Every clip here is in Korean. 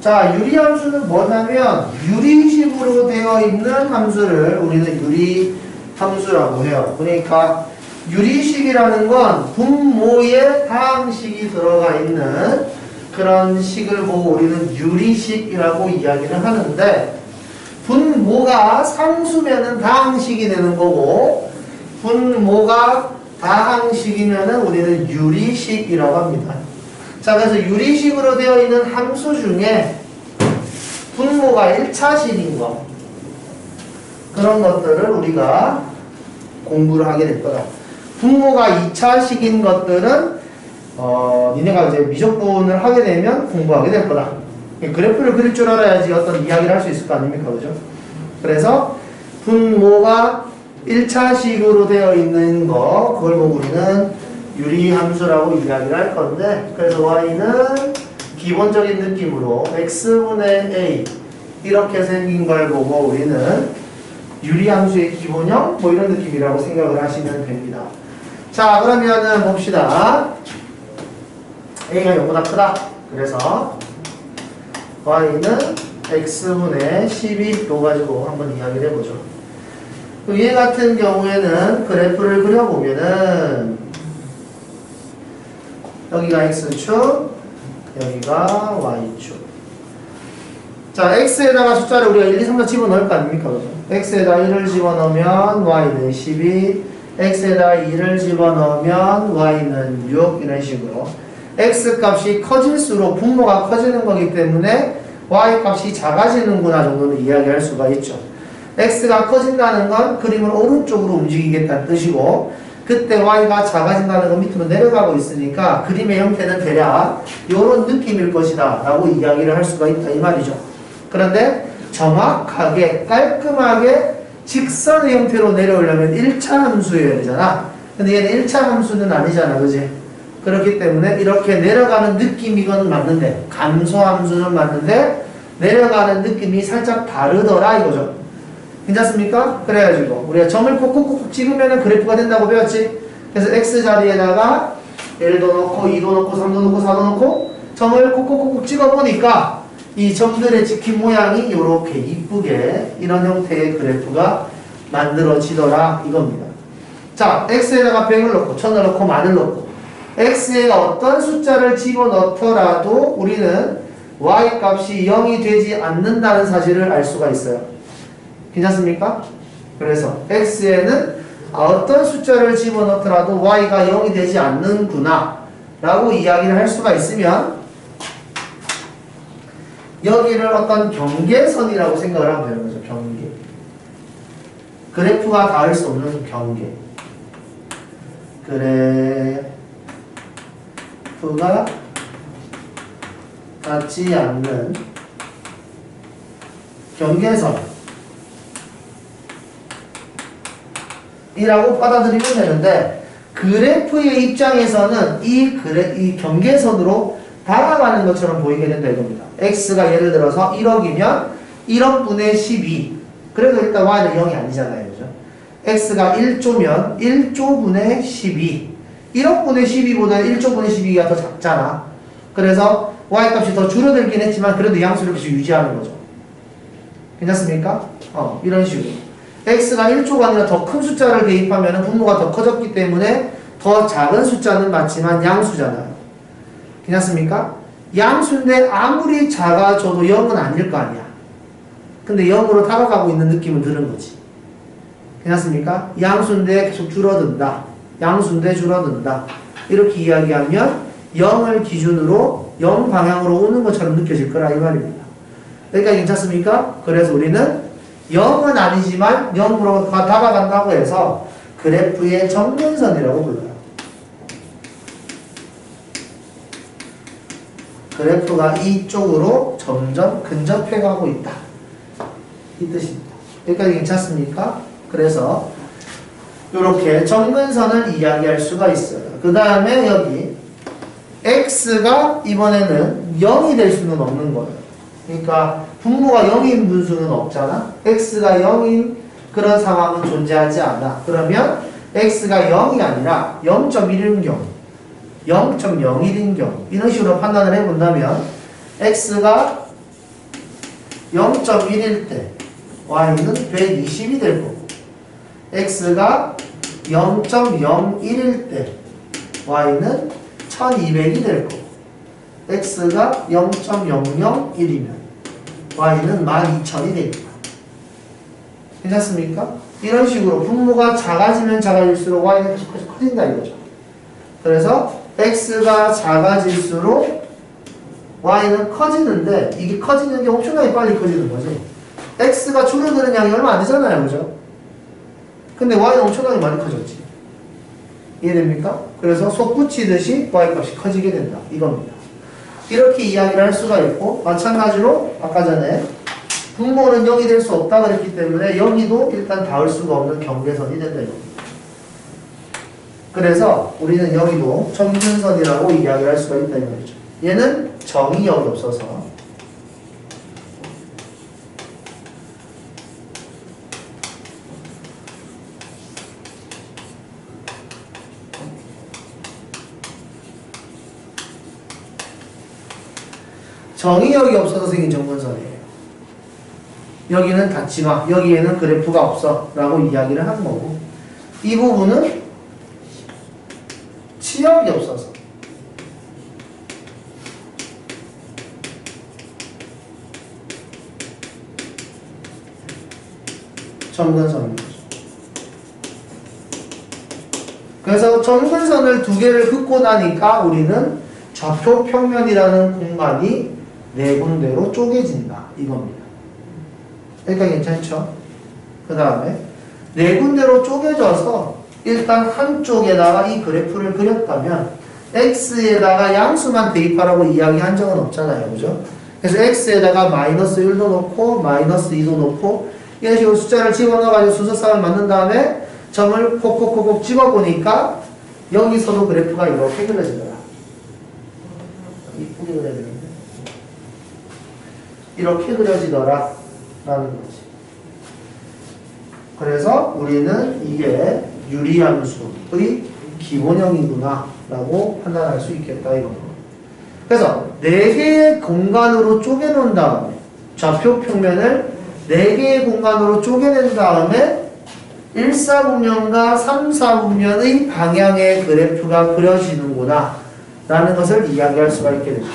자, 유리함수는 뭐냐면 유리식으로 되어 있는 함수를 우리는 유리함수라고 해요. 그러니까 유리식이라는 건 분모에 다항식이 들어가 있는 그런 식을 보고 우리는 유리식이라고 이야기를 하는데, 분모가 상수면은 다항식이 되는 거고 분모가 다항식이면은 우리는 유리식이라고 합니다. 자, 그래서 유리식으로 되어 있는 함수 중에 분모가 1차식인 거, 그런 것들을 우리가 공부를 하게 될 거다. 분모가 2차식인 것들은 니네가 이제 미적분을 하게 되면 공부하게 될 거다. 그래프를 그릴 줄 알아야지 어떤 이야기를 할 수 있을 거 아닙니까? 그죠? 그래서 분모가 1차식으로 되어 있는 거, 그걸 보고 우리는 유리함수라고 이야기를 할 건데, 그래서 y는 기본적인 느낌으로 x분의 a 이렇게 생긴 걸 보고 우리는 유리함수의 기본형 뭐 이런 느낌이라고 생각을 하시면 됩니다. 자, 그러면은 봅시다. a가 0보다 크다. 그래서 y는 x분의 12로 가지고 한번 이야기를 해보죠. 얘 같은 경우에는 그래프를 그려보면은 여기가 x축, 여기가 y축. 자, x에다가 숫자를 우리가 1, 2, 3로 집어넣을 거 아닙니까? 그죠? x에다 1을 집어넣으면 y는 12, x에다 2를 집어넣으면 y는 6, 이런 식으로 x 값이 커질수록 분모가 커지는 거기 때문에 y 값이 작아지는구나 정도는 이야기할 수가 있죠. x가 커진다는 건 그림을 오른쪽으로 움직이겠다는 뜻이고, 그때 y가 작아진다는 건 밑으로 내려가고 있으니까 그림의 형태는 대략 이런 느낌일 것이다 라고 이야기를 할 수가 있다 이 말이죠. 그런데 정확하게 깔끔하게 직선의 형태로 내려오려면 1차 함수여야 되잖아. 근데 얘는 1차 함수는 아니잖아, 그지? 그렇기 때문에 이렇게 내려가는 느낌이건 맞는데, 감소함수는 맞는데 내려가는 느낌이 살짝 다르더라 이거죠. 괜찮습니까? 그래가지고 우리가 점을 콕콕콕 찍으면 그래프가 된다고 배웠지. 그래서 x 자리에다가 1도 넣고 2도 넣고 3도 넣고 4도 넣고 점을 콕콕콕 찍어보니까 이 점들의 찍힌 모양이 이렇게 이쁘게 이런 형태의 그래프가 만들어지더라 이겁니다. 자, x에다가 100을 넣고 1000을 넣고 10,000을 넣고 x에 어떤 숫자를 집어넣더라도 우리는 y 값이 0이 되지 않는다는 사실을 알 수가 있어요. 괜찮습니까? 그래서 x에는 어떤 숫자를 집어넣더라도 y가 0이 되지 않는구나 라고 이야기를 할 수가 있으면 여기를 어떤 경계선이라고 생각을 하면 되는 거죠. 경계. 그래프가 닿을 수 없는 경계. 그래프가 닿지 않는 경계선 이라고 받아들이면 되는데, 그래프의 입장에서는 이 경계선으로 다가가는 것처럼 보이게 된다 이겁니다. x가 예를 들어서 1억이면 1억분의 12. 그래도 일단 y는 0이 아니잖아요. 그죠? x가 1조면 1조분의 12. 1억분의 12보다 1조분의 12가 더 작잖아. 그래서 y 값이 더 줄어들긴 했지만 그래도 양수를 계속 유지하는 거죠. 괜찮습니까? 이런 식으로. x가 1조가 아니라 더 큰 숫자를 대입하면 분모가 더 커졌기 때문에 더 작은 숫자는 맞지만 양수잖아요. 괜찮습니까? 양수인데 아무리 작아져도 0은 아닐 거 아니야. 근데 0으로 다가가고 있는 느낌을 드는 거지. 괜찮습니까? 양수인데 계속 줄어든다. 양수인데 줄어든다. 이렇게 이야기하면 0을 기준으로 0 방향으로 오는 것처럼 느껴질 거라 이 말입니다. 그러니까 괜찮습니까? 그래서 우리는 0은 아니지만 0으로 다가간다고 해서 그래프의 정면선이라고 불러요. 그래프가 이쪽으로 점점 근접해가고 있다. 이 뜻입니다. 여기까지 괜찮습니까? 그래서 이렇게 정근선을 이야기할 수가 있어요. 그 다음에 여기 x가 이번에는 0이 될 수는 없는 거예요. 그러니까 분모가 0인 분수는 없잖아. x가 0인 그런 상황은 존재하지 않아. 그러면 x가 0이 아니라 0.1인 경우, 0.01인 경우 이런 식으로 판단을 해본다면 x가 0.1일 때 y는 120이 될 거고 x가 0.01일 때 y는 1200이 될 거고 x가 0.001이면 y는 12000이 됩니다. 괜찮습니까? 이런 식으로 분모가 작아지면 작아질수록 y는 커진다 이거죠. 그래서 x가 작아질수록 y는 커지는데 이게 커지는 게 엄청나게 빨리 커지는 거지. x가 줄어드는 양이 얼마 안 되잖아요. 그죠? 근데 y는 엄청나게 많이 커졌지. 이해됩니까? 그래서 속 붙이듯이 y값이 커지게 된다. 이겁니다. 이렇게 이야기를 할 수가 있고 마찬가지로 아까 전에 분모는 0이 될 수 없다 그랬기 때문에 여기도 일단 닿을 수가 없는 경계선이 된다. 이겁니다. 그래서 우리는 여기도 점근선이라고 이야기를 할 수가 있다 이거죠. 얘는 정이 여기 없어서 정이 여기 없어서 생긴 점근선이에요. 여기는 닿지 마. 여기에는 그래프가 없어. 라고 이야기를 한 거고 이 부분은 치역이 없어서 점근선입니다. 그래서 점근선을 두 개를 긋고 나니까 우리는 좌표 평면이라는 공간이 네 군데로 쪼개진다. 이겁니다. 그러니까 괜찮죠? 그 다음에 네 군데로 쪼개져서 일단 한쪽에다가 이 그래프를 그렸다면 x에다가 양수만 대입하라고 이야기한 적은 없잖아요. 그죠? 그래서 x에다가 마이너스 1도 넣고 마이너스 2도 넣고 이런 식으로 숫자를 집어넣어가지고 순서쌍을 만든 다음에 점을 콕콕콕콕 집어보니까 여기서도 그래프가 이렇게 그려지더라. 이쁘게 그려야 되는데 이렇게 그려지더라 라는 거지. 그래서 우리는 이게 유리함수의 기본형이구나 라고 판단할 수 있겠다 이겁니다. 그래서 4개의 공간으로 쪼개놓은 다음에 좌표 평면을 4개의 공간으로 쪼개낸 다음에 1사분면과 3사분면의 방향의 그래프가 그려지는구나 라는 것을 이야기할 수가 있게 됩니다.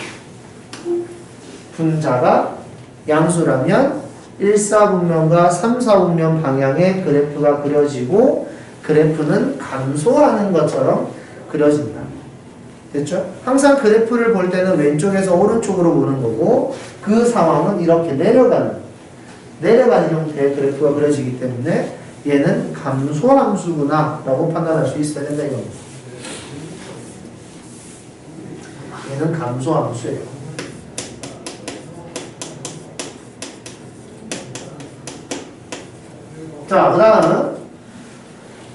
분자가 양수라면 1사분면과 3사분면 방향의 그래프가 그려지고 그래프는 감소하는 것처럼 그려진다. 됐죠? 항상 그래프를 볼 때는 왼쪽에서 오른쪽으로 보는 거고 그 상황은 이렇게 내려가는 형태의 그래프가 그려지기 때문에 얘는 감소함수구나 라고 판단할 수 있어야 된다 이겁니다. 얘는 감소함수예요. 자, 그 다음은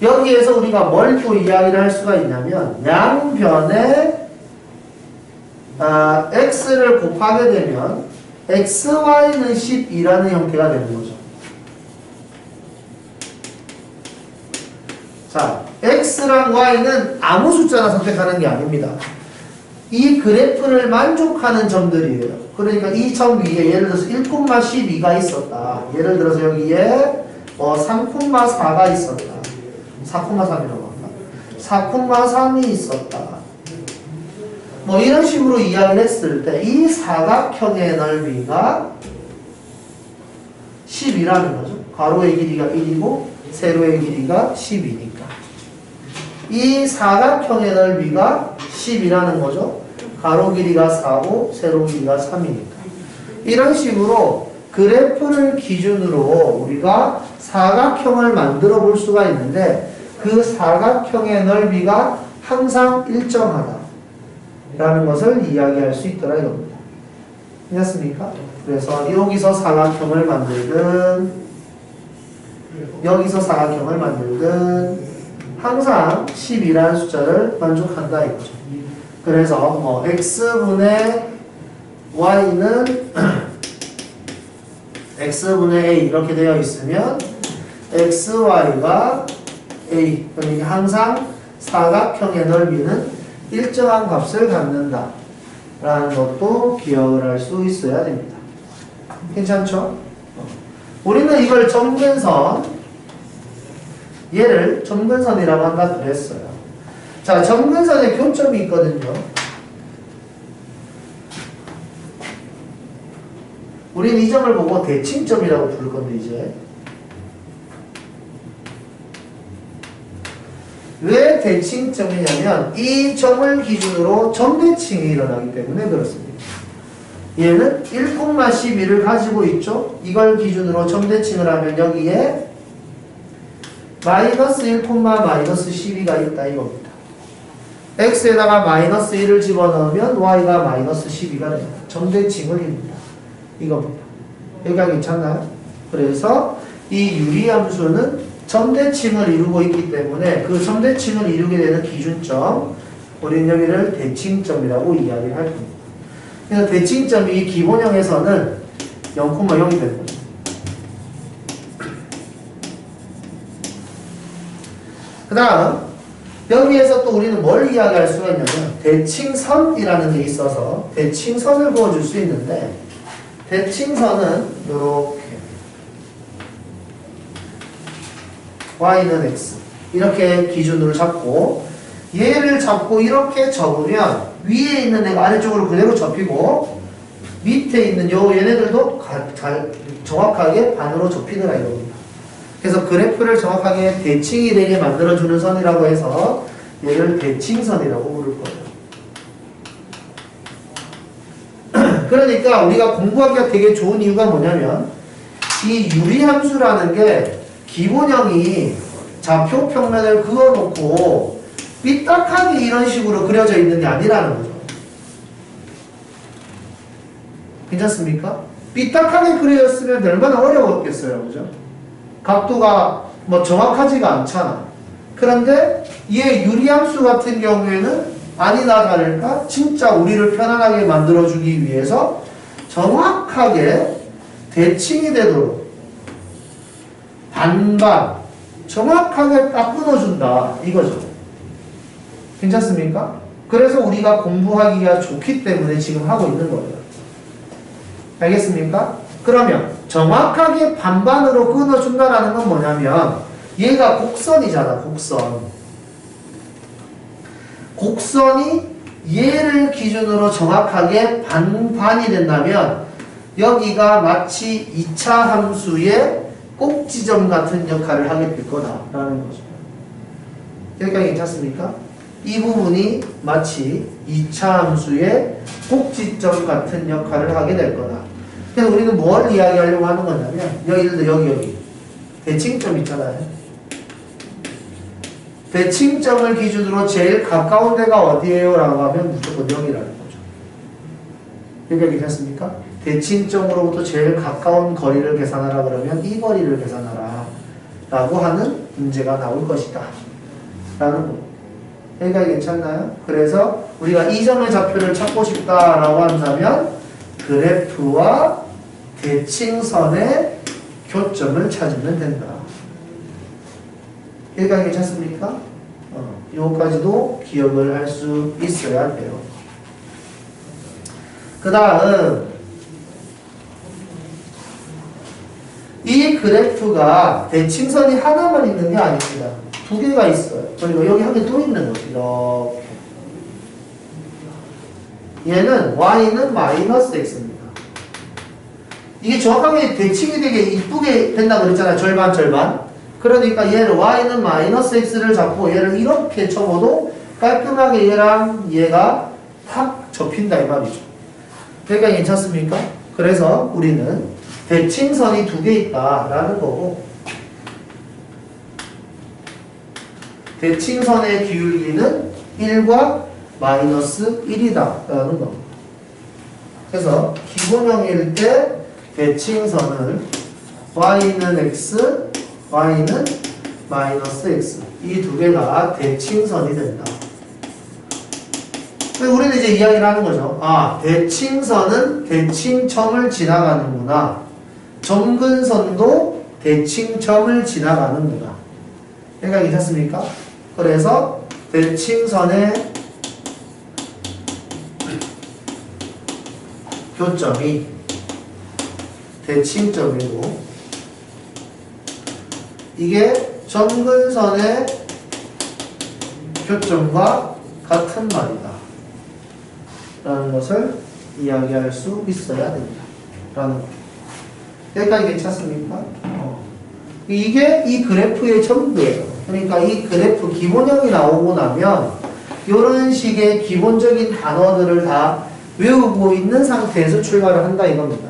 여기에서 우리가 뭘 또 이야기를 할 수가 있냐면 양변에 x를 곱하게 되면 xy는 12라는 형태가 되는 거죠. 자, x랑 y는 아무 숫자나 선택하는 게 아닙니다. 이 그래프를 만족하는 점들이에요. 그러니까 이 점 위에 예를 들어서 1,12가 있었다. 예를 들어서 여기에 3,4가 있었다. 4,3이라고 할까? 4,3이 있었다. 뭐 이런 식으로 이야기를 했을 때 이 사각형의 넓이가 10이라는 거죠. 가로의 길이가 1이고 세로의 길이가 10이니까 이 사각형의 넓이가 10이라는 거죠. 가로 길이가 4고 세로 길이가 3이니까 이런 식으로 그래프를 기준으로 우리가 사각형을 만들어 볼 수가 있는데 그 사각형의 넓이가 항상 일정하다 라는 것을 이야기할 수 있더라 이겁니다. 됐습니까? 그래서 여기서 사각형을 만들든 여기서 사각형을 만들든 항상 10이라는 숫자를 만족한다 이거죠. 그래서 뭐 x분의 y는 x분의 a 이렇게 되어 있으면 xy가 a 그러니까 항상 사각형의 넓이는 일정한 값을 갖는다 라는 것도 기억을 할 수 있어야 됩니다. 괜찮죠? 우리는 이걸 점근선, 얘를 점근선이라고 한다 그랬어요. 자, 점근선에 교점이 있거든요. 우리는 이 점을 보고 대칭점이라고 부를 건데, 이제. 왜 대칭점이냐면, 이 점을 기준으로 점대칭이 일어나기 때문에 그렇습니다. 얘는 1,12를 가지고 있죠? 이걸 기준으로 점대칭을 하면 여기에 마이너스 1, 마이너스 12가 있다 이겁니다. x에다가 마이너스 1을 집어넣으면 y가 마이너스 12가 됩니다. 점대칭을 입니다. 이겁니다. 여기가 괜찮나요? 그래서 이 유리함수는 점대칭을 이루고 있기 때문에 그 점대칭을 이루게 되는 기준점, 우리는 여기를 대칭점이라고 이야기를 할 겁니다. 그래서 대칭점이 기본형에서는 0,0이 되는 거죠. 그 다음 여기에서 또 우리는 뭘 이야기할 수가 있냐면 대칭선이라는 게 있어서 대칭선을 그어줄 수 있는데 대칭선은 이렇게 y는 x 이렇게 기준으로 잡고 얘를 잡고 이렇게 접으면 위에 있는 애가 아래쪽으로 그대로 접히고 밑에 있는 요 얘네들도 정확하게 반으로 접히더라 이겁니다. 그래서 그래프를 정확하게 대칭이 되게 만들어주는 선이라고 해서 얘를 대칭선이라고 부를 거예요. 그러니까 우리가 공부하기가 되게 좋은 이유가 뭐냐면 이 유리함수라는 게 기본형이 좌표 평면을 그어놓고 삐딱하게 이런 식으로 그려져 있는 게 아니라는 거죠. 괜찮습니까? 삐딱하게 그려졌으면 얼마나 어려웠겠어요. 그죠? 각도가 뭐 정확하지가 않잖아. 그런데 얘 유리함수 같은 경우에는 아니나 다를까 진짜 우리를 편안하게 만들어주기 위해서 정확하게 대칭이 되도록 반반 정확하게 딱 끊어준다 이거죠. 괜찮습니까? 그래서 우리가 공부하기가 좋기 때문에 지금 하고 있는 거예요. 알겠습니까? 그러면 정확하게 반반으로 끊어준다라는 건 뭐냐면 얘가 곡선이잖아. 곡선이 얘를 기준으로 정확하게 반반이 된다면 여기가 마치 2차 함수의 꼭지점 같은 역할을 하게 될 거다라는 거죠. 여기까지 괜찮습니까? 이 부분이 마치 2차 함수의 꼭지점 같은 역할을 하게 될 거다. 그래서 우리는 뭘 이야기하려고 하는 거냐면 여기 대칭점 있잖아요. 대칭점을 기준으로 제일 가까운 데가 어디예요? 라고 하면 무조건 여기라는 거죠. 여기가 괜찮습니까? 대칭점으로부터 제일 가까운 거리를 계산하라 그러면 이 거리를 계산하라 라고 하는 문제가 나올 것이다 라는 거. 여기가 괜찮나요? 그래서 우리가 이 점의 좌표를 찾고 싶다라고 한다면 그래프와 대칭선의 교점을 찾으면 된다. 여기가 괜찮습니까? 요거까지도 기억을 할 수 있어야 돼요. 그 다음 이 그래프가 대칭선이 하나만 있는 게 아닙니다. 두 개가 있어요. 그리고 여기 한 개 또 있는 거죠. 이렇게. 얘는 y는 마이너스 x입니다. 이게 정확하게 대칭이 되게 이쁘게 된다고 그랬잖아요. 절반. 그러니까 얘를 y는 마이너스 x를 잡고 얘를 이렇게 접어도 깔끔하게 얘랑 얘가 탁 접힌다 이 말이죠. 그러니까 괜찮습니까? 그래서 우리는 대칭선이 두 개 있다라는 거고 대칭선의 기울기는 1과 마이너스 1이다 라는 겁니다. 그래서 기본형일 때 대칭선을 y는 x, y는 마이너스 x 이 두 개가 대칭선이 된다. 우리는 이제 이야기를 하는 거죠. 아, 대칭선은 대칭점을 지나가는구나. 점근선도 대칭점을 지나가는구나. 그러니까 괜찮습니까? 그래서 대칭선의 교점이 대칭점이고 이게 점근선의 교점과 같은 말이다 라는 것을 이야기할 수 있어야 된다 라는 거. 여기까지 괜찮습니까? 이게 이 그래프의 전부예요. 그러니까 이 그래프 기본형이 나오고 나면 이런 식의 기본적인 단어들을 다 외우고 있는 상태에서 출발을 한다 이겁니다.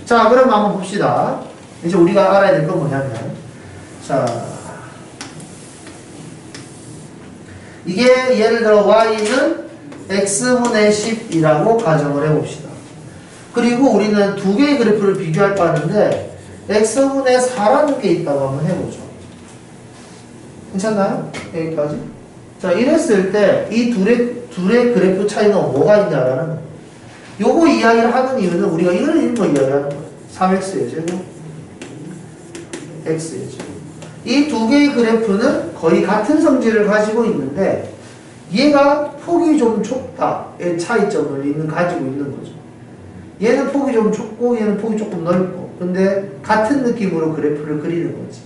자, 그럼 한번 봅시다. 이제 우리가 알아야 될 건 뭐냐면, 자, 이게 예를 들어 y는 x분의 10이라고 가정을 해봅시다. 그리고 우리는 두 개의 그래프를 비교할 거 하는데 x분의 4라는 게 있다고 한번 해보죠. 괜찮나요? 여기까지? 자, 이랬을 때 이 둘의 그래프 차이는 뭐가 있냐라는 거예요. 요거 이야기를 하는 이유는 우리가 이런 거 이야기하는 거예요. 3x의 제곱, x의 제곱. 이 두 개의 그래프는 거의 같은 성질을 가지고 있는데 얘가 폭이 좀 좁다의 차이점을 가지고 있는 거죠. 얘는 폭이 좀 좁고 얘는 폭이 조금 넓고 근데 같은 느낌으로 그래프를 그리는 거지.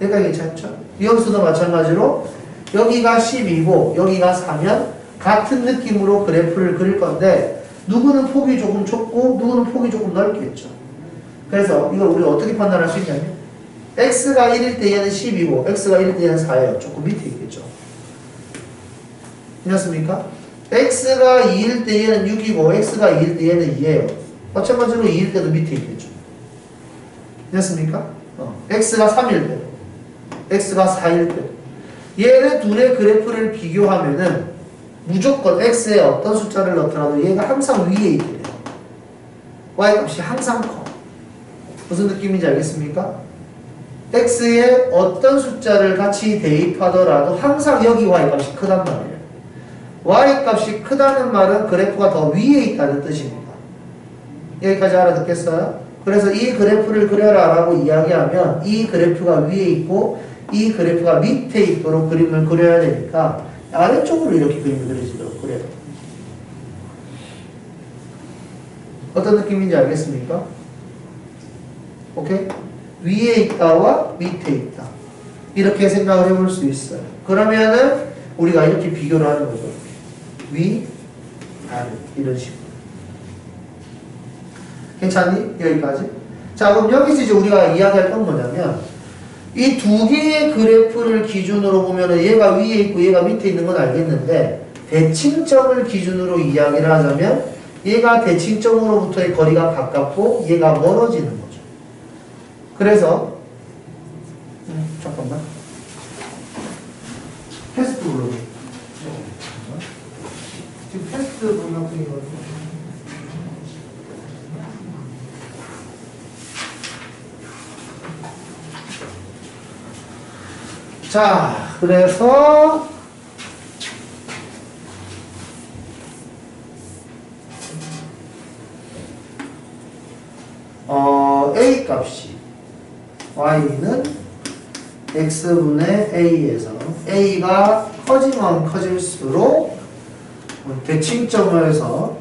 얘가 괜찮죠? 여기서도 마찬가지로 여기가 10이고 여기가 4면 같은 느낌으로 그래프를 그릴 건데 누구는 폭이 조금 좁고 누구는 폭이 조금 넓겠죠. 그래서 이걸 우리가 어떻게 판단할 수 있냐면 x가 1일 때 얘는 10이고 x가 1일 때 얘는 4예요. 조금 밑에 있겠죠. 괜찮습니까? x가 2일 때 얘는 6이고 x가 2일 때 얘는 2예요. 마찬가지로 2일 때도 밑에 있겠죠. 됐습니까? x가 3일 때, x가 4일 때. 얘네 둘의 그래프를 비교하면은 무조건 x에 어떤 숫자를 넣더라도 얘가 항상 위에 있게 돼요. y 값이 항상 커. 무슨 느낌인지 알겠습니까? x에 어떤 숫자를 같이 대입하더라도 항상 여기 y 값이 크단 말이에요. y 값이 크다는 말은 그래프가 더 위에 있다는 뜻입니다. 여기까지 알아듣겠어요? 그래서 이 그래프를 그려라 라고 이야기하면 이 그래프가 위에 있고 이 그래프가 밑에 있도록 그림을 그려야 되니까 아래쪽으로 이렇게 그림을 그려지도록 그려요. 어떤 느낌인지 알겠습니까? 오케이? 위에 있다와 밑에 있다. 이렇게 생각을 해볼 수 있어요. 그러면은 우리가 이렇게 비교를 하는 거죠. 위, 아래 이런 식으로. 괜찮니? 여기까지? 자, 그럼 여기서 이제 우리가 이야기할 건 뭐냐면 이 두 개의 그래프를 기준으로 보면은 얘가 위에 있고 얘가 밑에 있는 건 알겠는데 대칭점을 기준으로 이야기를 하자면 얘가 대칭점으로부터의 거리가 가깝고 얘가 멀어지는 거죠. 그래서 잠깐만 패스트 블록이 지금 패스트 블록이거든요. 자, 그래서 A 값이 y는 x분의 a에서 a가 커지면 커질수록 대칭점에서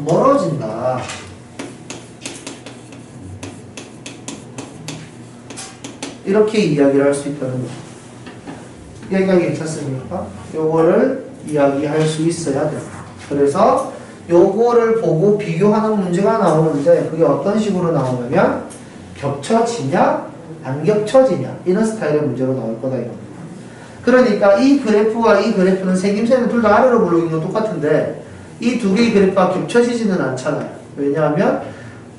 멀어진다. 이렇게 이야기를 할 수 있다는 거죠. 여기가 괜찮습니까? 요거를 이야기할 수 있어야 돼요. 그래서 요거를 보고 비교하는 문제가 나오는데 그게 어떤 식으로 나오냐면 겹쳐지냐 안 겹쳐지냐 이런 스타일의 문제로 나올 거다 이겁니다. 그러니까 이 그래프와 이 그래프는 생김새는 둘 다 아래로 물르는 건 똑같은데 이 두 개의 그래프가 겹쳐지지는 않잖아요. 왜냐하면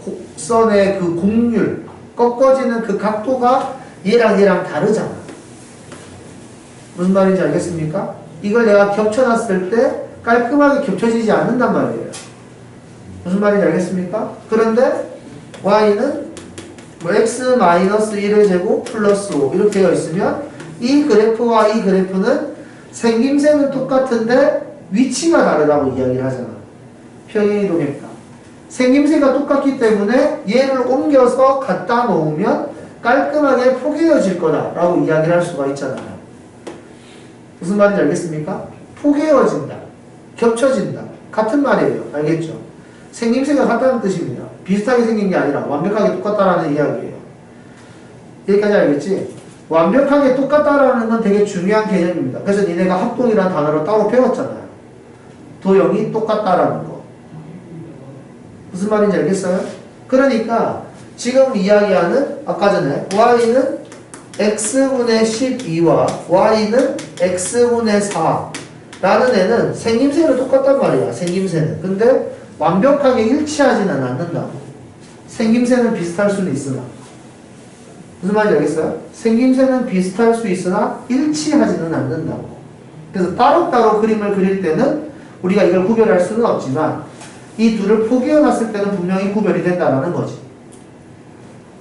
곡선의 그 곡률 꺾어지는 그 각도가 얘랑 다르잖아. 무슨 말인지 알겠습니까? 이걸 내가 겹쳐놨을 때 깔끔하게 겹쳐지지 않는단 말이에요. 무슨 말인지 알겠습니까? 그런데 y는 뭐 x-1의 제곱 플러스 5 이렇게 되어 있으면 이 그래프와 이 그래프는 생김새는 똑같은데 위치가 다르다고 이야기를 하잖아. 평행이동했다. 생김새가 똑같기 때문에 얘를 옮겨서 갖다 놓으면 깔끔하게 포개어질 거다라고 이야기를 할 수가 있잖아요. 무슨 말인지 알겠습니까? 포개어진다. 겹쳐진다. 같은 말이에요. 알겠죠? 생김새가 같다는 뜻입니다. 비슷하게 생긴 게 아니라 완벽하게 똑같다라는 이야기예요. 여기까지 알겠지? 완벽하게 똑같다라는 건 되게 중요한 개념입니다. 그래서 니네가 합동이라는 단어를 따로 배웠잖아요. 도형이 똑같다라는 거. 무슨 말인지 알겠어요? 그러니까 지금 이야기하는 아까 전에 y는 x분의 12와 y는 x분의 4라는 애는 생김새는 똑같단 말이야. 생김새는. 근데 완벽하게 일치하지는 않는다고. 생김새는 비슷할 수는 있으나. 무슨 말인지 알겠어요? 생김새는 비슷할 수 있으나 일치하지는 않는다고. 그래서 따로따로 그림을 그릴 때는 우리가 이걸 구별할 수는 없지만 이 둘을 포개어 놨을 때는 분명히 구별이 된다는 거지.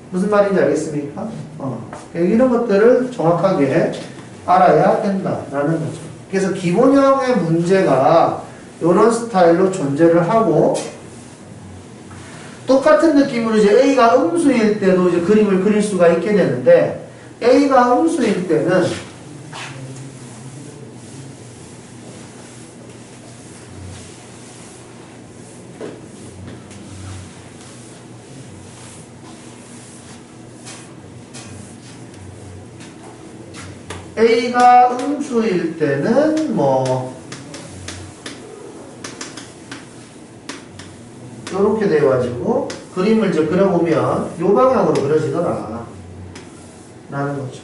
무슨 말인지 알겠습니까? 이런 것들을 정확하게 알아야 된다라는 거죠. 그래서 기본형의 문제가 이런 스타일로 존재를 하고 똑같은 느낌으로 이제 A가 음수일 때도 이제 그림을 그릴 수가 있게 되는데 A가 음수일 때는 A가 음수일 때는 뭐 이렇게 돼가지고 그림을 이제 그려보면 이 방향으로 그려지더라 라는 거죠.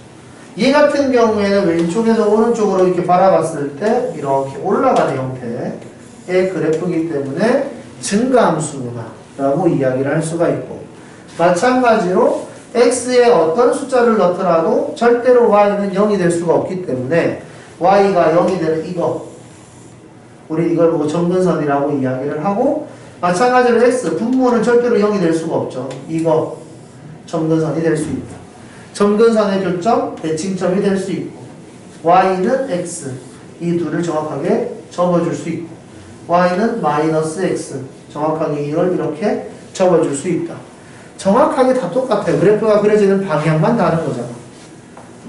이 같은 경우에는 왼쪽에서 오른쪽으로 이렇게 바라봤을 때 이렇게 올라가는 형태의 그래프이기 때문에 증가함수구나 라고 이야기를 할 수가 있고, 마찬가지로 x에 어떤 숫자를 넣더라도 절대로 y는 0이 될 수가 없기 때문에 y가 0이 되는 이거, 우리 이걸 보고 점근선이라고 이야기를 하고, 마찬가지로 x 분모는 절대로 0이 될 수가 없죠. 이거 점근선이 될 수 있다. 점근선의 교점 대칭점이 될 수 있고, y는 x 이 둘을 정확하게 접어줄 수 있고, y는 마이너스 x 정확하게 이걸 이렇게 접어줄 수 있다. 정확하게 다 똑같아요. 그래프가 그려지는 방향만 다른 거잖아.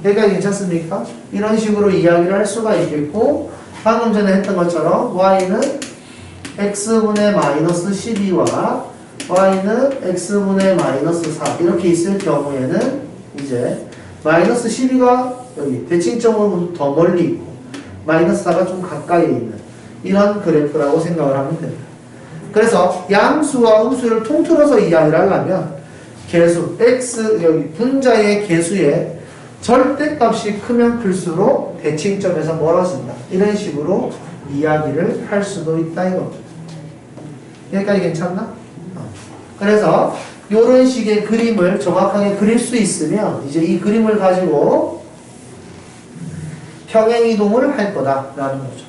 여기까지 괜찮습니까? 이런 식으로 이야기를 할 수가 있겠고, 방금 전에 했던 것처럼 y는 x분의 마이너스 12와 y는 x분의 마이너스 4 이렇게 있을 경우에는 이제 마이너스 12가 여기 대칭점은 더 멀리 있고 마이너스 4가 좀 가까이에 있는 이런 그래프라고 생각을 하면 됩니다. 그래서 양수와 음수를 통틀어서 이야기를 하려면 개수 x 여기 분자의 개수의 절대값이 크면 클수록 대칭점에서 멀어진다. 이런 식으로 이야기를 할 수도 있다 이겁니다. 여기까지 괜찮나? 그래서 이런 식의 그림을 정확하게 그릴 수 있으면 이제 이 그림을 가지고 평행이동을 할 거다라는 거죠.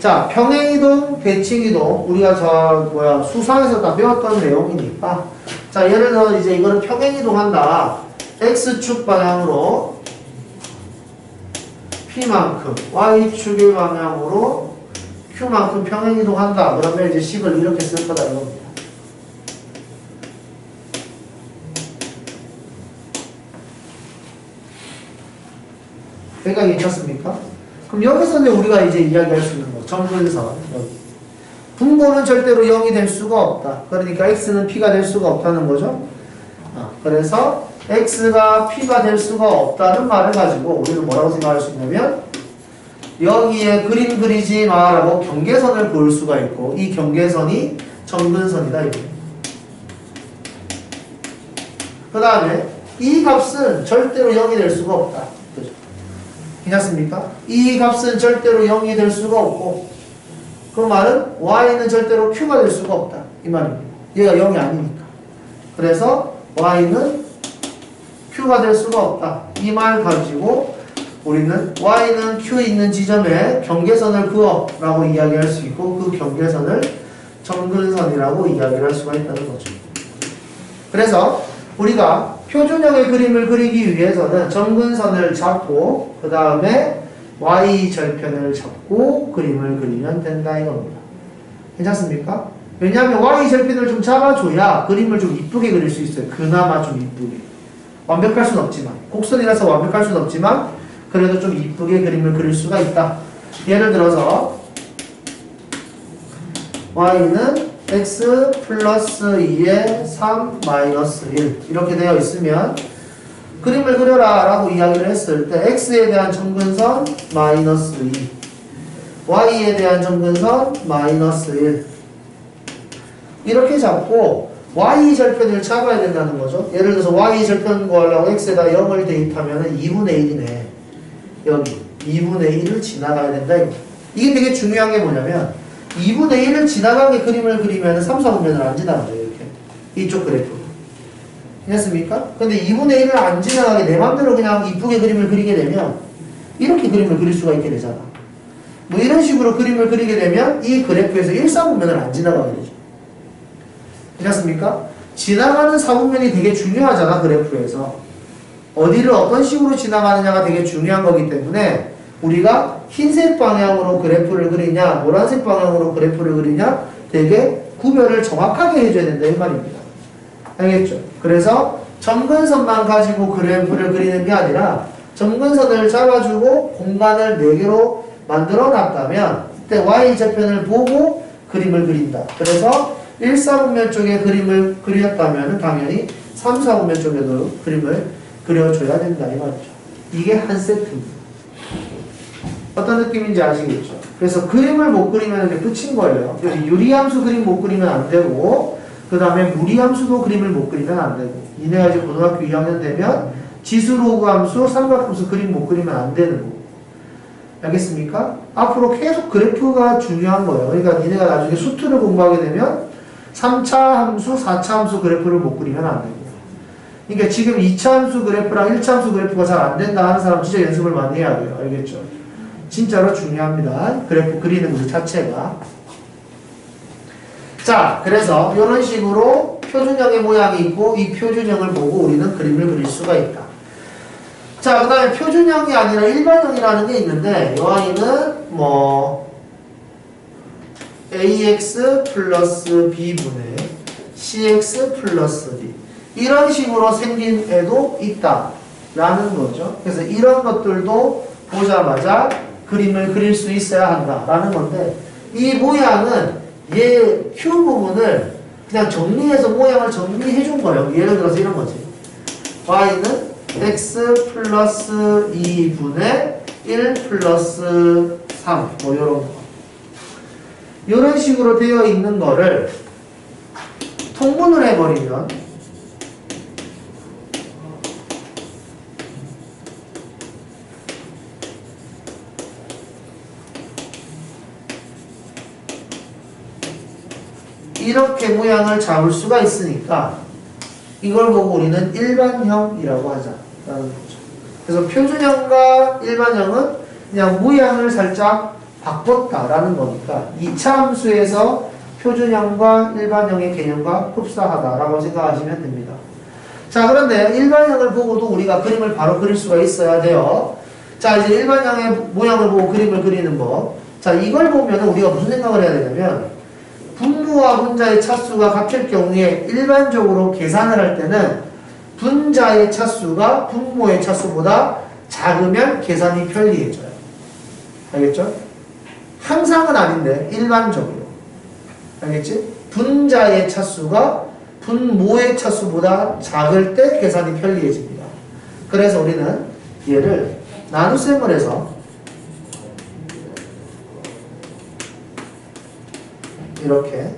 자, 평행이동, 대칭이동 우리가 수사에서 다 배웠던 내용이니까, 자, 예를 들어 이제 이거는 평행이동한다. x축 방향으로 p만큼, y축의 방향으로 q만큼 평행이동한다. 그러면 이제 식을 이렇게 쓸 거다 이겁니다. 여기가 괜찮습니까? 그럼 여기서는 우리가 이제 이야기할 수 있는 거, 점근선. 여기. 분모는 절대로 0이 될 수가 없다. 그러니까 x는 p가 될 수가 없다는 거죠. 그래서 x가 p가 될 수가 없다는 말을 가지고 우리는 뭐라고 생각할 수 있냐면, 여기에 그림 그리지 마라고 경계선을 그을 수가 있고, 이 경계선이 점근선이다 이거예요. 그 다음에 이 값은 절대로 0이 될 수가 없다. 그죠? 괜찮습니까? 이 값은 절대로 0이 될 수가 없고, 그 말은 y는 절대로 q가 될 수가 없다 이 말입니다. 얘가 0이 아니니까. 그래서 y는 q가 될 수가 없다 이 말 가지고 우리는 y는 q 있는 지점에 경계선을 그어 라고 이야기할 수 있고, 그 경계선을 점근선이라고 이야기를 할 수가 있다는 거죠. 그래서 우리가 표준형의 그림을 그리기 위해서는 점근선을 잡고 그 다음에 y절편을 잡고 그림을 그리면 된다 이겁니다. 괜찮습니까? 왜냐하면 y절편을 좀 잡아줘야 그림을 좀 이쁘게 그릴 수 있어요. 그나마 좀 이쁘게. 완벽할 수는 없지만, 곡선이라서 완벽할 수는 없지만 그래도 좀 이쁘게 그림을 그릴 수가 있다. 예를 들어서 y는 x 플러스 2에 3 마이너스 1 이렇게 되어 있으면 그림을 그려라 라고 이야기를 했을 때 x에 대한 점근선 마이너스 2 y에 대한 점근선 마이너스 1 이렇게 잡고 y 절편을 잡아야 된다는 거죠. 예를 들어서 y 절편 구하려고 x에다 0을 대입하면 2분의 1이네. 여기 2분의 1을 지나가야 된다. 이게 되게 중요한 게 뭐냐면 2분의 1을 지나가게 그림을 그리면 3, 4분면을 안 지나가요. 이렇게 이쪽 그래프 됐습니까? 근데 2분의 1을 안 지나가게 내 맘대로 그냥 이쁘게 그림을 그리게 되면 이렇게 그림을 그릴 수가 있게 되잖아. 뭐 이런 식으로 그림을 그리게 되면 이 그래프에서 1, 4분면을 안 지나가게 되죠. 괜찮습니까? 지나가는 4분면이 되게 중요하잖아. 그래프에서 어디를 어떤 식으로 지나가느냐가 되게 중요한 거기 때문에 우리가 흰색 방향으로 그래프를 그리냐 노란색 방향으로 그래프를 그리냐 되게 구별을 정확하게 해줘야 된다 이 말입니다. 알겠죠? 그래서 점근선만 가지고 그래프를 그리는 게 아니라 점근선을 잡아주고 공간을 4개로 만들어 놨다면 그때 y절편을 보고 그림을 그린다. 그래서 1, 4분면 쪽에 그림을 그렸다면 당연히 3, 4분면 쪽에도 그림을 그려줘야 된다 이 말이죠. 이게 한 세트입니다. 어떤 느낌인지 아시겠죠? 그래서 그림을 못 그리면 이제 끝인 거예요. 여기 유리함수 그림 못 그리면 안 되고 그 다음에 무리함수도 그림을 못 그리면 안 되고 니네가 이제 고등학교 2학년 되면 지수로그함수, 삼각함수 그림 못 그리면 안 되는 거고 알겠습니까? 앞으로 계속 그래프가 중요한 거예요. 그러니까 니네가 나중에 수투를 공부하게 되면 3차 함수, 4차 함수 그래프를 못 그리면 안 되고 그러니까 지금 2차 함수 그래프랑 1차 함수 그래프가 잘 안 된다 하는 사람 진짜 연습을 많이 해야 돼요. 알겠죠? 진짜로 중요합니다. 그래프 그리는 것 자체가. 자, 그래서 이런 식으로 표준형의 모양이 있고 이 표준형을 보고 우리는 그림을 그릴 수가 있다. 자, 그 다음에 표준형이 아니라 일반형이라는 게 있는데 이 아이는 뭐 ax 플러스 b분의 cx 플러스 d 이런 식으로 생긴 애도 있다라는 거죠. 그래서 이런 것들도 보자마자 그림을 그릴 수 있어야 한다라는 건데 이 모양은 얘 Q 부분을 그냥 정리해서 모양을 정리해 준 거예요. 예를 들어서 이런 거지. y는 x 플러스 2분의 1 플러스 3 뭐 요런 거 이런 식으로 되어 있는 거를 통분을 해버리면 이렇게 모양을 잡을 수가 있으니까 이걸 보고 우리는 일반형이라고 하자라는 거죠. 그래서 표준형과 일반형은 그냥 모양을 살짝 바꿨다라는 거니까 2차 함수에서 표준형과 일반형의 개념과 흡사하다라고 생각하시면 됩니다. 자, 그런데 일반형을 보고도 우리가 그림을 바로 그릴 수가 있어야 돼요. 자, 이제 일반형의 모양을 보고 그림을 그리는 법. 자, 이걸 보면 우리가 무슨 생각을 해야 되냐면 분모와 분자의 차수가 같을 경우에 일반적으로 계산을 할 때는 분자의 차수가 분모의 차수보다 작으면 계산이 편리해져요. 알겠죠? 항상은 아닌데 일반적으로. 알겠지? 분자의 차수가 분모의 차수보다 작을 때 계산이 편리해집니다. 그래서 우리는 얘를 나눗셈을 해서 이렇게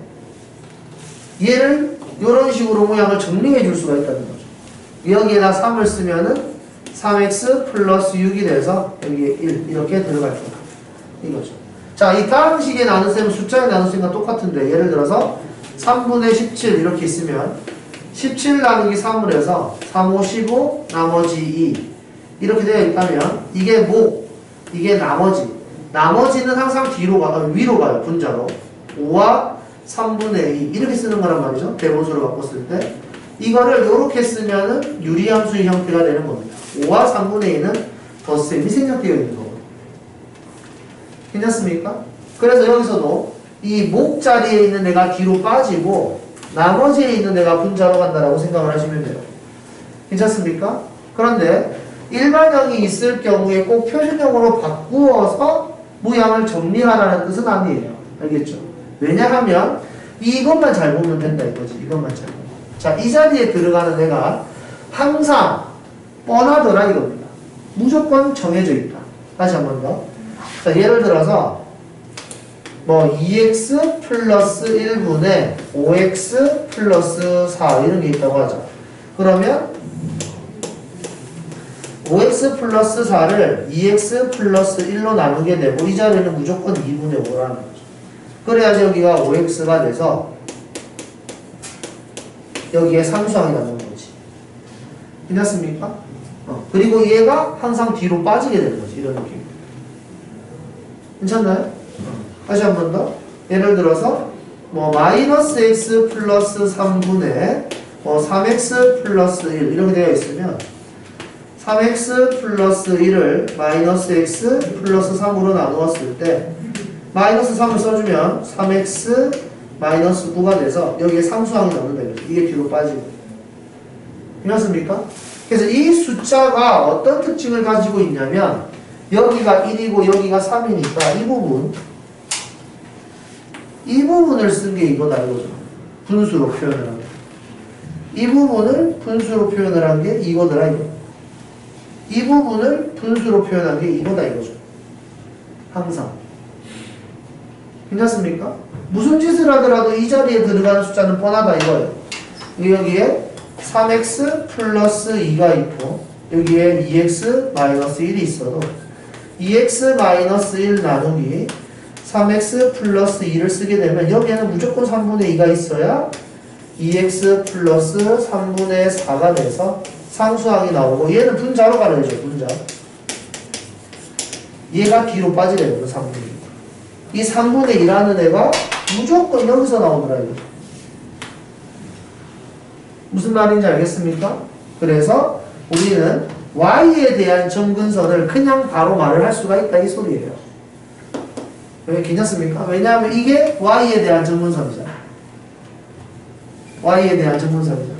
얘를 이런 식으로 모양을 정리해 줄 수가 있다는 거죠. 여기에다 3을 쓰면은 3x 플러스 6이 돼서 여기에 1 이렇게 들어갈 거다. 이거죠. 자, 이 다음 식의 나눗셈은 숫자의 나눗셈과 똑같은데 예를 들어서 3분의 17 이렇게 있으면 17 나누기 3을 해서 3, 5, 15 나머지 2 이렇게 되어 있다면 이게 뭐? 이게 나머지. 나머지는 항상 뒤로 위로 가요. 분자로. 5와 3분의 2 이렇게 쓰는 거란 말이죠. 대분수로 바꿨을 때 이거를 이렇게 쓰면은 유리함수의 형태가 되는 겁니다. 5와 3분의 2는 덧셈이 생략되어 있는 거거든요. 괜찮습니까? 그래서 여기서도 이 목 자리에 있는 애가 뒤로 빠지고 나머지에 있는 애가 분자로 간다라고 생각을 하시면 돼요. 괜찮습니까? 그런데 일반형이 있을 경우에 꼭 표준형으로 바꾸어서 모양을 정리하라는 뜻은 아니에요. 알겠죠? 왜냐하면 이것만 잘 보면 된다 이거지. 이것만 잘 보면. 자, 이 자리에 들어가는 애가 항상 뻔하더라 이겁니다. 무조건 정해져 있다. 다시 한 번 더. 자, 예를 들어서 뭐 2x 플러스 1분의 5x 플러스 4 이런 게 있다고 하자. 그러면 5x 플러스 4를 2x 플러스 1로 나누게 되고 이 자리는 무조건 2분의 5라는 거죠. 그래야지 여기가 5x가 돼서 여기에 상수항이 나오는 거지. 괜찮습니까? 그리고 얘가 항상 뒤로 빠지게 되는 거지. 이런 느낌. 괜찮나요? 다시 한 번 더. 예를 들어서 뭐 마이너스 x 플러스 3분의 뭐 3x 플러스 1 이렇게 되어 있으면 3x 플러스 1을 마이너스 x 플러스 3으로 나누었을 때 마이너스 3을 써주면 3x 마이너스 9가 돼서 여기에 상수항이 나온다. 이게 뒤로 빠지고. 괜찮습니까? 그래서 이 숫자가 어떤 특징을 가지고 있냐면 여기가 1이고 여기가 3이니까 이 부분을 쓴 게 이거다 이거죠. 분수로 표현을 한 게. 이 부분을 분수로 표현을 한 게 이거더라 이거. 이 부분을 분수로 표현한 게 이거다 이거죠. 항상. 괜찮습니까? 무슨 짓을 하더라도 이 자리에 들어가는 숫자는 뻔하다 이거예요. 여기에 3x 플러스 2가 있고 여기에 2x 마이너스 1이 있어도 2x 마이너스 1 나누기 3x 플러스 2를 쓰게 되면 여기에는 무조건 3분의 2가 있어야 2x 플러스 3분의 4가 돼서 상수항이 나오고 얘는 분자로 가려야죠. 분자. 얘가 뒤로 빠지래요. 3분의 2. 이 3분의 2라는 애가 무조건 여기서 나오더라 이거. 무슨 말인지 알겠습니까? 그래서 우리는 y에 대한 점근선을 그냥 바로 말을 할 수가 있다 이 소리예요. 왜 괜찮습니까? 왜냐하면 이게 y에 대한 점근선이잖아. y에 대한 점근선이잖아.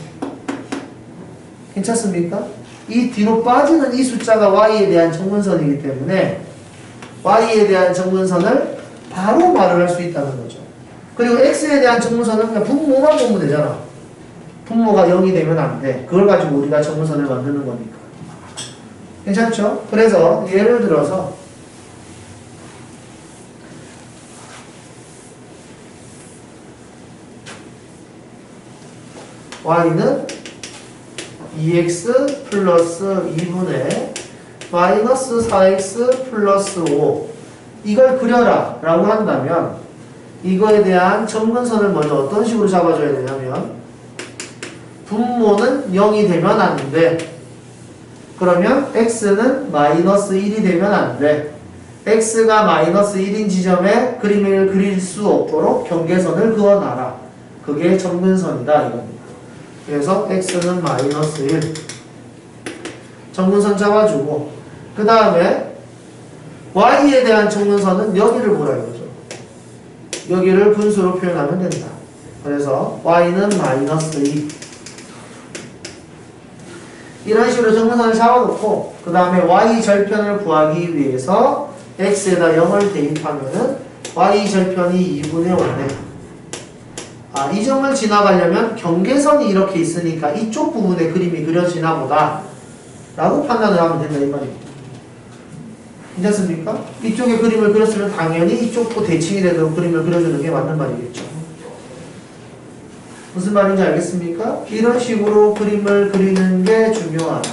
괜찮습니까? 이 뒤로 빠지는 이 숫자가 y에 대한 점근선이기 때문에 y에 대한 점근선을 바로 말을 할 수 있다는 거죠. 그리고 x에 대한 점근선은 그냥 분모만 보면 되잖아. 분모가 0이 되면 안 돼. 그걸 가지고 우리가 점근선을 만드는 거니까. 괜찮죠? 그래서 예를 들어서 y는 2x 플러스 2분의 마이너스 4x 플러스 5 이걸 그려라 라고 한다면 이거에 대한 점근선을 먼저 어떤 식으로 잡아줘야 되냐면 분모는 0이 되면 안 돼. 그러면 x는 마이너스 1이 되면 안 돼. x가 마이너스 1인 지점에 그림을 그릴 수 없도록 경계선을 그어놔라. 그게 점근선이다 이겁니다. 그래서 x는 마이너스 1 점근선 잡아주고 그 다음에 y에 대한 점근선은 여기를 보라 이거죠. 여기를 분수로 표현하면 된다. 그래서 y는 마이너스 2 이런 식으로 점근선을 잡아놓고 그 다음에 y 절편을 구하기 위해서 x에다 0을 대입하면은 y 절편이 2분의 5네. 이 점을 지나가려면 경계선이 이렇게 있으니까 이쪽 부분에 그림이 그려지나 보다 라고 판단을 하면 된다 이 말입니다. 괜찮습니까? 이쪽에 그림을 그렸으면 당연히 이쪽도 대칭이 되도록 그림을 그려주는 게 맞는 말이겠죠. 무슨 말인지 알겠습니까? 이런 식으로 그림을 그리는 게 중요하다.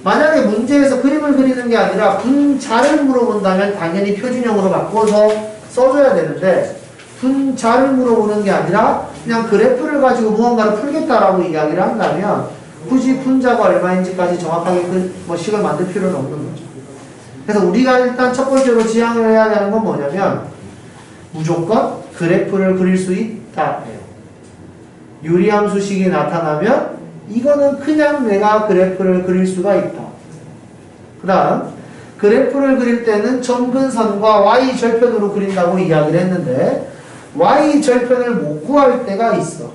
만약에 문제에서 그림을 그리는 게 아니라 분자를 물어본다면 당연히 표준형으로 바꿔서 써줘야 되는데 분자를 물어보는 게 아니라 그냥 그래프를 가지고 무언가를 풀겠다라고 이야기를 한다면 굳이 분자가 얼마인지까지 정확하게 식을 만들 필요는 없는 거죠. 그래서 우리가 일단 첫 번째로 지향을 해야 하는 건 뭐냐면 무조건 그래프를 그릴 수 있다. 유리함수식이 나타나면 이거는 그냥 내가 그래프를 그릴 수가 있다. 그 다음 그래프를 그릴 때는 점근선과 y절편으로 그린다고 이야기를 했는데 y절편을 못 구할 때가 있어.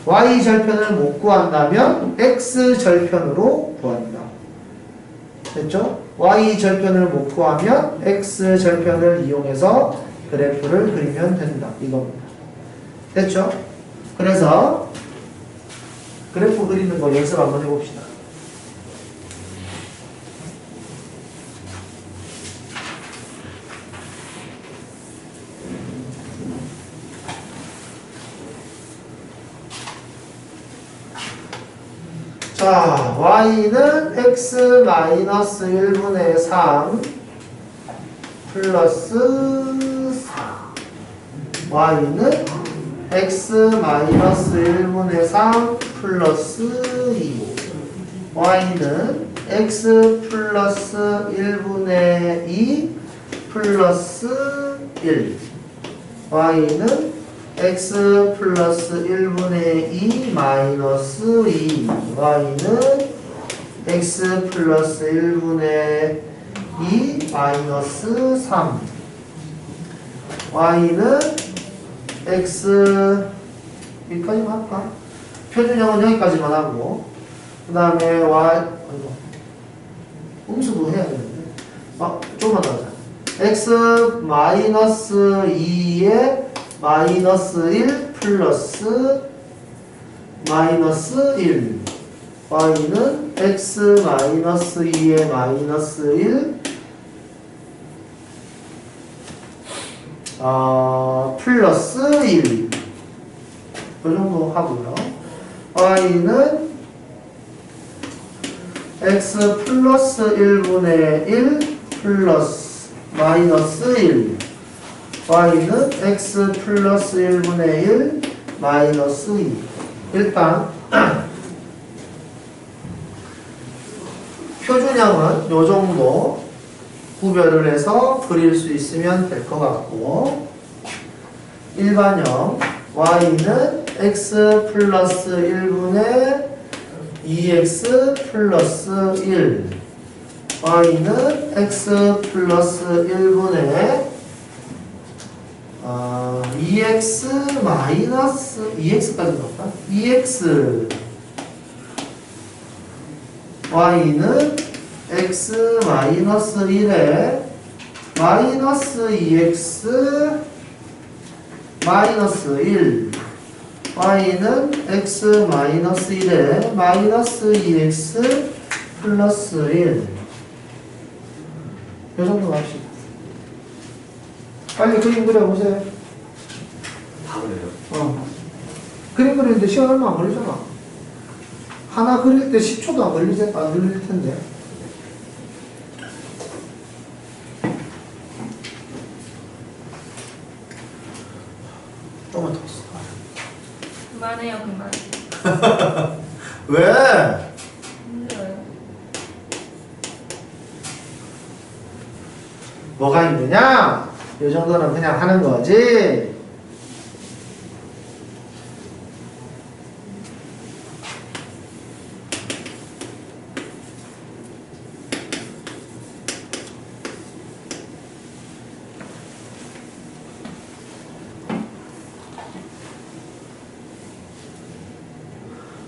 y절편을 못 구한다면 x절편으로 구한다. 됐죠? y절편을 못 구하면 x절편을 이용해서 그래프를 그리면 된다. 이겁니다. 됐죠? 그래서 그래프 그리는 거 연습 한번 해봅시다. 자, y는 x-1분의 3 플러스 4. y는 x-1분의 3 플러스 2. y는 x 플러스 1분의 2 플러스 1. y는 x 플러스 1분의 2 마이너스 2. y는 x 플러스 1분의 2 마이너스 3. y는 x 여기까지만 할까? 표준형은 여기까지만 하고 그 다음에 y 음수도 해야 되는데 조금만 더 하자. x 마이너스 2에 마이너스 1 플러스 마이너스 1. y는 x 마이너스 2에 마이너스 1 플러스 1. 이 정도 하고요. y는 x 플러스 1분의 1 플러스 마이너스 1. y는 x 플러스 1분의 1 마이너스 2. 일단 표준형은 요 정도 구별을 해서 그릴 수 있으면 될 것 같고, 일반형 y는 x 플러스 1분의 2x 플러스 1. y는 x 플러스 1분의 2x 마이너스 2x까지 넣을까? 2x y는 x 마이너스 1에 마이너스 2x 마이너스 1. y는 x 마이너스 1에 마이너스 2x 플러스 1. 이 정도 갑시다. 빨리 그림 그려보세요. 다 그래요? 그림 그리는데 시간 얼마 안 걸리잖아. 하나 그릴 때 10초도 안 걸릴 텐데. 조금만 더 있어. 그만해요, 그만. 왜? 힘들어요. 뭐가 힘드냐? 이 정도는 그냥 하는 거지.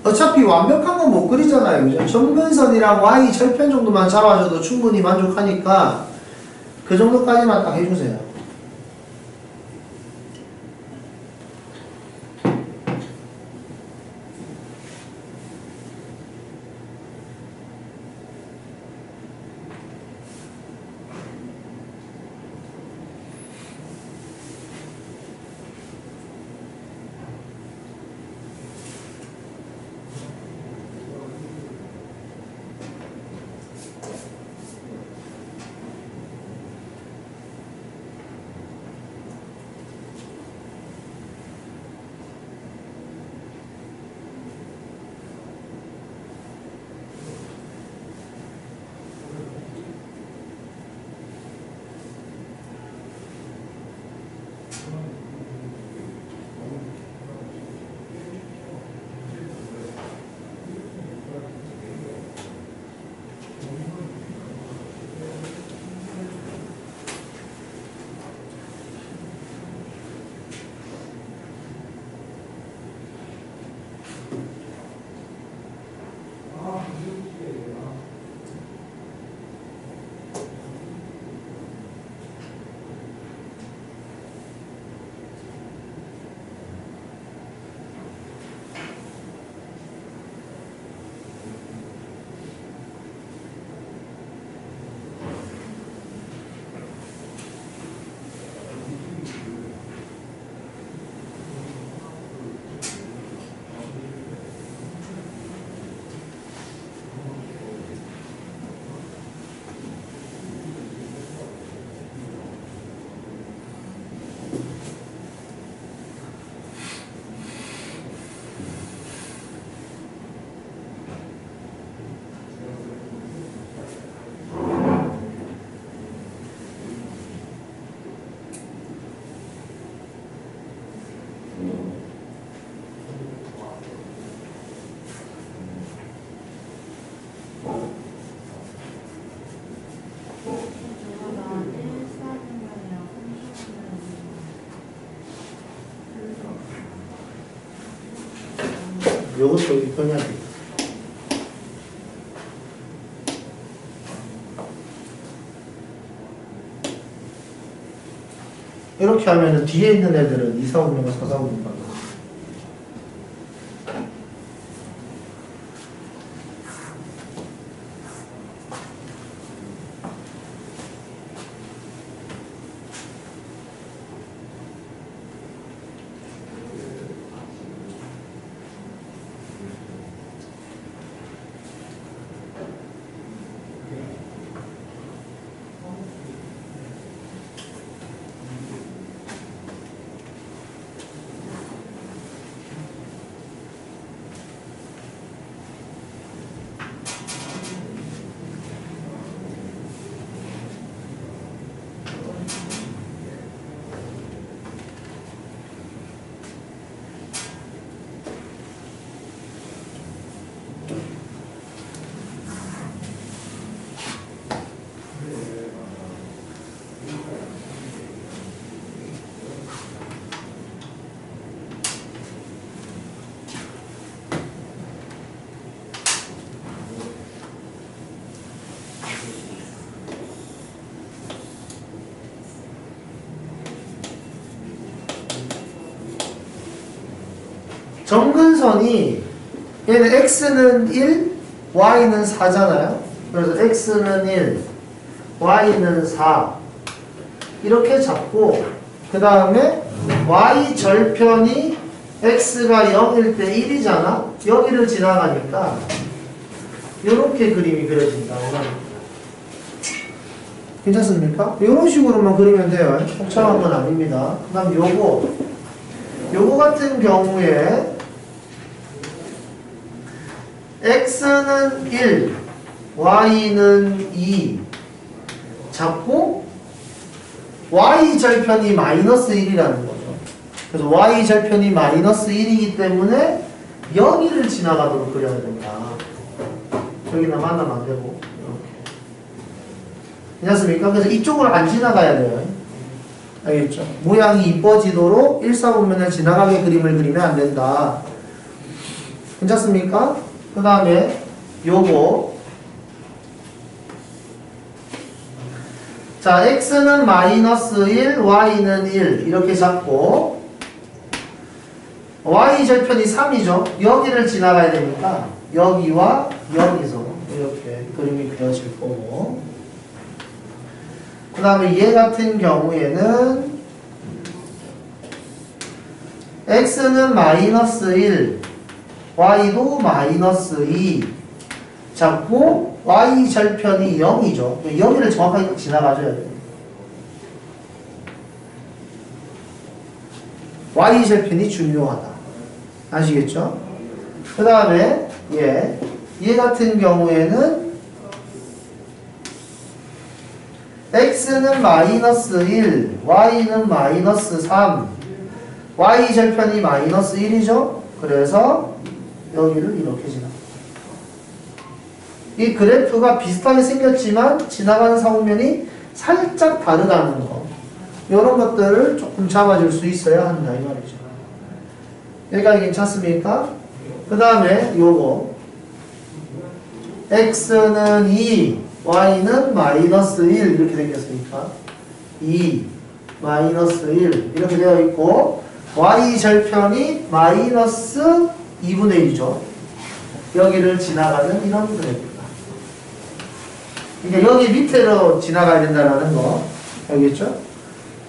어차피 완벽한 건 못 그리잖아요. 그죠? 점근선이랑 y 절편 정도만 잡아줘도 충분히 만족하니까 그 정도까지만 딱 해주세요. 요것도 입혀야 돼. 이렇게 하면은 뒤에 있는 애들은 2, 4, 5가 4, 4, 5가 받아. 정근선이 얘는 x는 1, y는 4잖아요. 그래서 x는 1, y는 4 이렇게 잡고 그 다음에 y 절편이 x가 0일 때 1이잖아. 여기를 지나가니까 이렇게 그림이 그려진다. 괜찮습니까? 이런 식으로만 그리면 돼요. 복잡한 건 아닙니다. 그 다음 요거 같은 경우에 x는 1, y는 2 잡고 y 절편이 마이너스 1이라는 거죠. 그래서 y 절편이 마이너스 1이기 때문에 여기를 지나가도록 그려야 된다. 여기나 만나면 안 되고 이렇게. 괜찮습니까? 그래서 이쪽을 안 지나가야 돼요. 알겠죠? 모양이 이뻐지도록 1사분면을 지나가게 그림을 그리면 안 된다. 괜찮습니까? 그 다음에 요거 자 x는 마이너스 1, y는 1 이렇게 잡고 y 절편이 3이죠. 여기를 지나가야 되니까 여기와 여기서 이렇게 그림이 그려질 거고 그 다음에 얘 같은 경우에는 x는 마이너스 1 y도 마이너스 2 잡고 y 절편이 0이죠. 여기를 정확하게 지나가줘야 돼요. y 절편이 중요하다. 아시겠죠? 그 다음에 얘 같은 경우에는 x는 마이너스 1 y는 마이너스 3 y 절편이 마이너스 1이죠. 그래서 여기를 이렇게 지나가. 이 그래프가 비슷하게 생겼지만 지나가는 사분면이 살짝 다르다는 거. 이런 것들을 조금 잡아줄 수 있어야 한다 이 말이죠. 여기까지 괜찮습니까? 그 다음에 요거 x는 2 y는 마이너스 1 이렇게 생겼으니까 2 마이너스 1 이렇게 되어 있고 y 절편이 마이너스 2분의 1이죠. 여기를 지나가는 이런 그래프입니다. 그러니까 여기 밑으로 지나가야 된다는 거 알겠죠?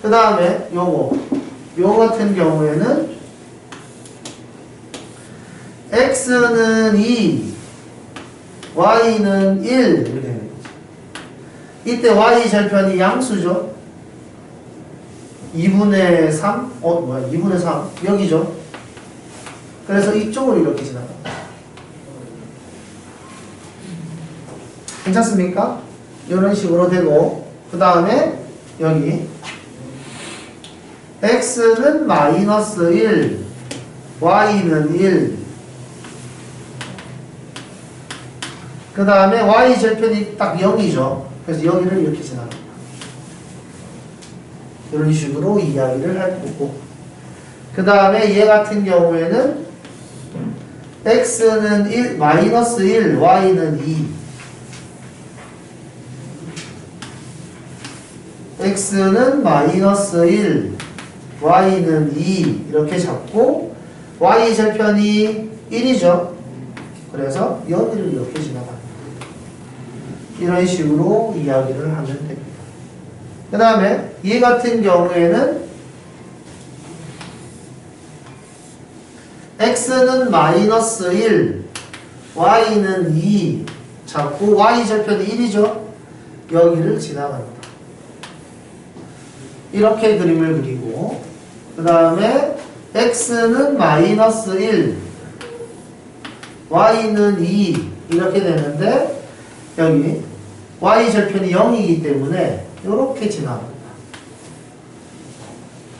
그 다음에 요거 같은 경우에는 x는 2 y는 1 이렇게 되는 거죠. 이때 y 절편이 양수죠. 2분의 3? 2분의 3 여기죠. 그래서 이쪽으로 이렇게 지나갑니다. 괜찮습니까? 이런 식으로 되고 그 다음에 여기 x는 마이너스 1 y는 1 그 다음에 y 절편이 딱 0이죠. 그래서 여기를 이렇게 지나갑니다. 이런 식으로 이야기를 할 거고 그 다음에 얘 같은 경우에는 x는 1, 마이너스 1, y는 2. x는 마이너스 1, y는 2 이렇게 잡고 y 절편이 1이죠. 그래서 여기를 이렇게 지나갑니다. 이런 식으로 이야기를 하면 됩니다. 그 다음에 이 같은 경우에는 x는 마이너스 1, y는 2 잡고 y 절편이 1이죠. 여기를 지나갑니다. 이렇게 그림을 그리고 그 다음에 x는 마이너스 1, y는 2 이렇게 되는데 여기 y 절편이 0이기 때문에 이렇게 지나갑니다.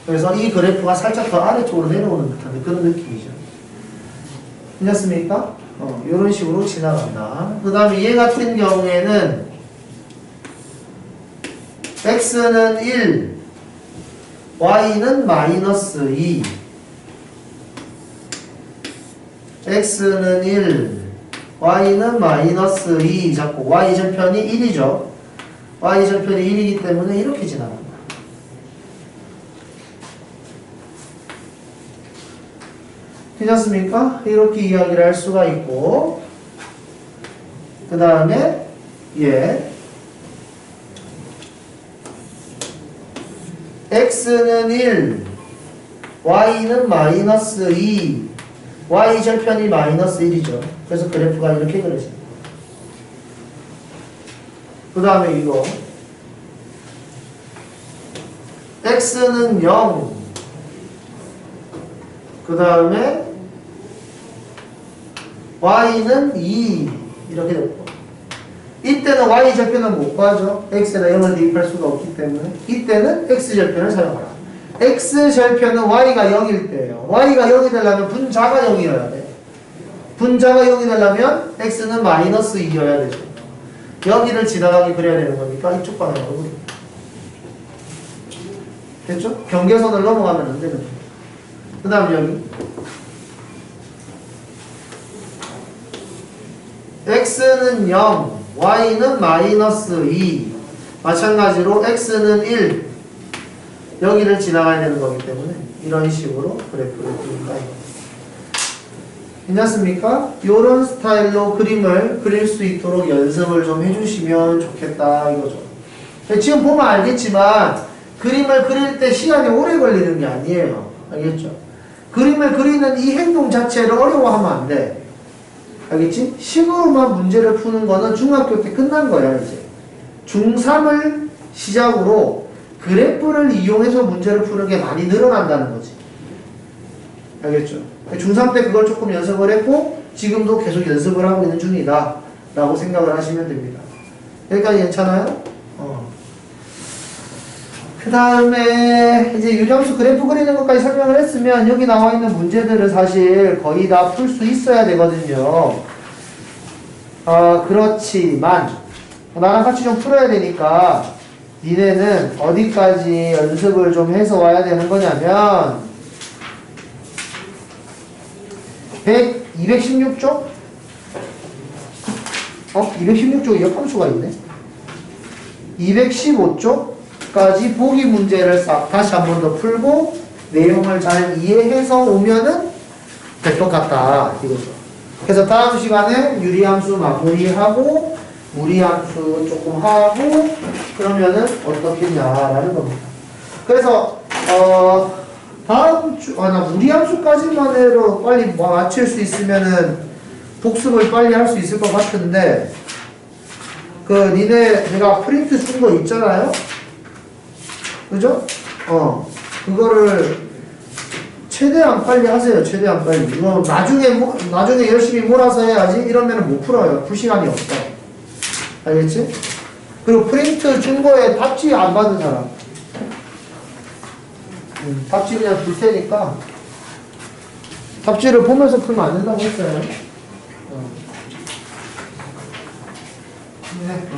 그래서 이 그래프가 살짝 더 아래쪽으로 내려오는 듯한 그런 느낌이죠. 괜찮습니까? 이런 식으로 지나간다. 그 다음에 얘 같은 경우에는 x는 1, y는 마이너스 2, x는 1, y는 마이너스 2 잡고 y 절편이 1이죠. y 절편이 1이기 때문에 이렇게 지나갑니다. 괜찮습니까? 이렇게 이야기를 할 수가 있고 그 다음에 x는 1, y는 마이너스 2, y 절편이 마이너스 1이죠. 그래서 그래프가 이렇게 그려집니다. 그 다음에 이거 x는 0, 그 다음에 y는 2 이렇게 됐고 이때는 y 절편은 못 구하죠. x에다 0을 대입할 수가 없기 때문에 이때는 x 절편을 사용하라. x 절편은 y가 0일 때예요. y가 0이 되려면 분자가 0이어야 돼. 분자가 0이 되려면 x는 마이너스 2여야 되죠. 여기를 지나가게 그려야 되는 거니까 이쪽 방향으로 그립니다. 됐죠? 경계선을 넘어가면 안 되는 거예요. 그 다음 여기 x는 0, y는 마이너스 2 마찬가지로 x는 1 여기를 지나가야 되는 거기 때문에 이런 식으로 그래프를 그린다. 괜찮습니까? 이런 스타일로 그림을 그릴 수 있도록 연습을 좀 해주시면 좋겠다 이거죠. 지금 보면 알겠지만 그림을 그릴 때 시간이 오래 걸리는 게 아니에요. 알겠죠? 그림을 그리는 이 행동 자체를 어려워하면 안 돼. 알겠지? 식으로만 문제를 푸는 거는 중학교 때 끝난 거야 이제. 중3을 시작으로 그래프를 이용해서 문제를 푸는 게 많이 늘어난다는 거지. 알겠죠? 중3 때 그걸 조금 연습을 했고 지금도 계속 연습을 하고 있는 중이다 라고 생각을 하시면 됩니다. 여기까지 괜찮아요? 그 다음에 이제 유jam수 그래프 그리는 것까지 설명을 했으면 여기 나와 있는 문제들은 사실 거의 다 풀 수 있어야 되거든요. 그렇지만 나랑 같이 좀 풀어야 되니까 니네는 어디까지 연습을 좀 해서 와야 되는 거냐면 216쪽? 216쪽에 역함수가 있네. 215쪽까지 보기 문제를 다시 한 번 더 풀고 내용을 잘 이해해서 오면은 될 것 같다 이거죠. 그래서 다음 시간에 유리함수 마무리하고 무리함수 조금 하고 그러면은 어떻겠냐라는 겁니다. 그래서 다음 주, 나 무리함수까지만 해도 빨리 맞출 수 있으면은 복습을 빨리 할 수 있을 것 같은데, 니네 제가 프린트 준 거 있잖아요? 그죠? 그거를 최대한 빨리 하세요. 최대한 빨리. 이거 나중에 열심히 몰아서 해야지. 이러면은 못 풀어요. 풀 시간이 없어. 알겠지? 그리고 프린트 준 거에 답지 안 받은 사람. 답지 그냥 줄 테니까 답지를 보면서 풀면 안 된다고 했어요. 네.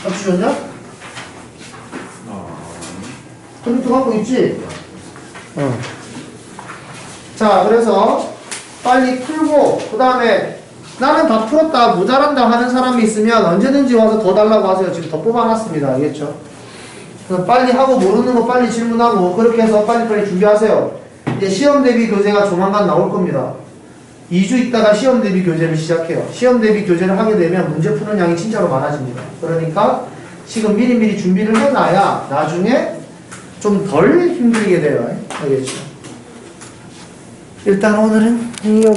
답지 줬냐? 컴퓨터 갖고 있지? 자, 그래서 빨리 풀고, 그 다음에 나는 다 풀었다, 모자란다 하는 사람이 있으면 언제든지 와서 더 달라고 하세요. 지금 더 뽑아놨습니다. 알겠죠? 그래서 빨리 하고 모르는 거 빨리 질문하고, 그렇게 해서 빨리빨리 준비하세요. 이제 시험 대비 교재가 조만간 나올 겁니다. 2주 있다가 시험 대비 교재를 시작해요. 시험 대비 교재를 하게 되면 문제 푸는 양이 진짜로 많아집니다. 그러니까 지금 미리미리 준비를 해놔야 나중에 좀 덜 힘들게 돼요. 알겠죠? 일단 오늘은 여기